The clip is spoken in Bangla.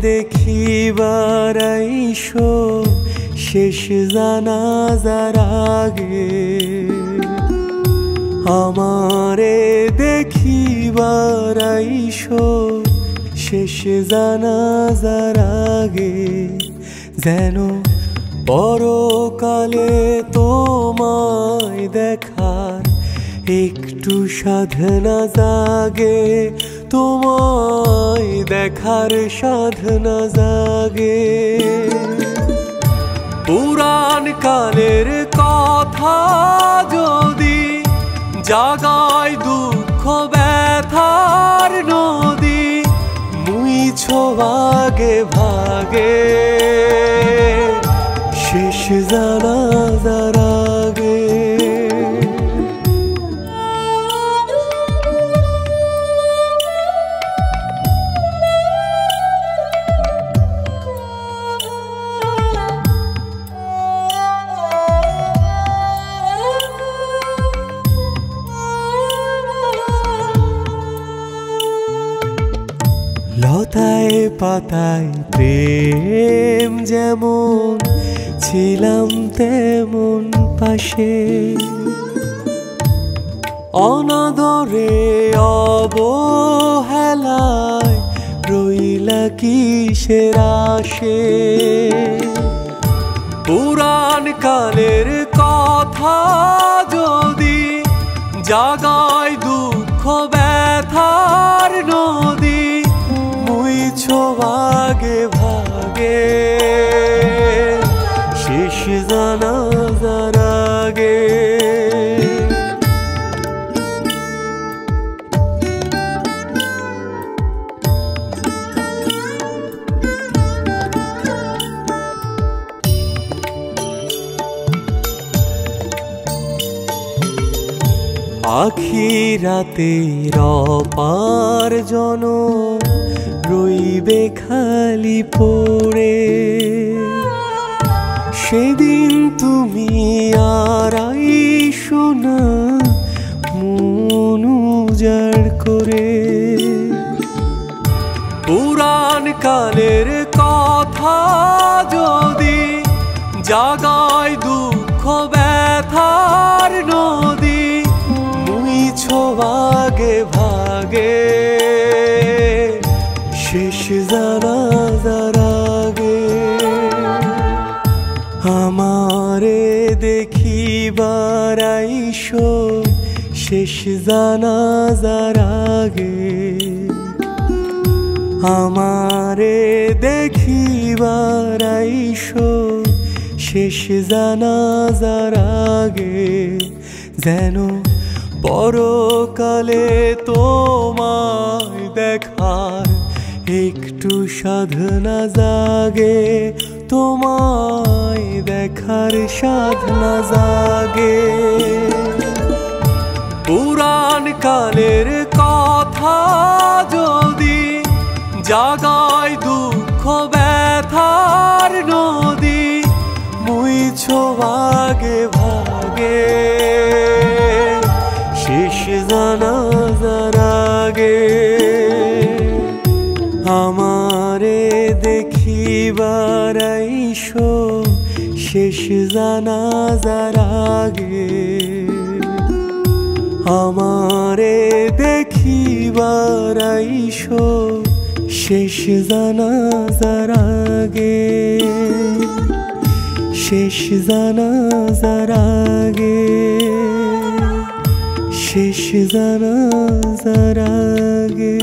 দেখিবার আইসো শেষ জানাজার আগে, আমারে দেখিবার আইসো শেষ জানাজার আগে, যেন পরকালে তোমায় দেখার একটু সাধনা জাগে, তোমায় দেখার সাধনা জাগে। পুরাণ কালের কথা যদি জাগায় দুঃখ ব্যথার নদী, মুইছো ভাগে ভাগে শেষ জানাজার আগে। লতায় পাতায় প্রেম যেমন ছিলাম তেমন পাশে, অনাদরে অবহেলায় রইলা কিসের আশে। পুরাণ কালের কথা যদি জাগায় দুঃখ ব্যথার নদী, মুইছো ভাগে ভাগে শেষ জানাজার আগে। আখিরাতের অপার্জন রইবে খালি পড়ে, সেদিন তুমি আর আইসো না মন উজাড় করে। পুরাণ কালের কথা যদি জাগায় দুঃখ ব্যথার নদী, মুইছো ভাগে ভাগে শেষ জানাজার আগে। আমারে দেখিবার আইসো শেষ জানাজার আগে, আমারে দেখিবার আইসো শেষ জানাজার আগে, যেন পরকালে তোমায় দেখার একটু সাধনা জাগে, তোমায় দেখার সাধনা জাগে। পুরাণ কালের কথা যদি জাগায় দুঃখ ব্যথার নদী, মুইছো ভাগে ভাগে শেষ জানাজার আগে। আমারে দেখিবার আইসো শেষ জানাজার আগে, আমারে দেখিবার আইসো শেষ জানাজার আগে, শেষ জানাজার আগে, শেষ জানাজার আগে।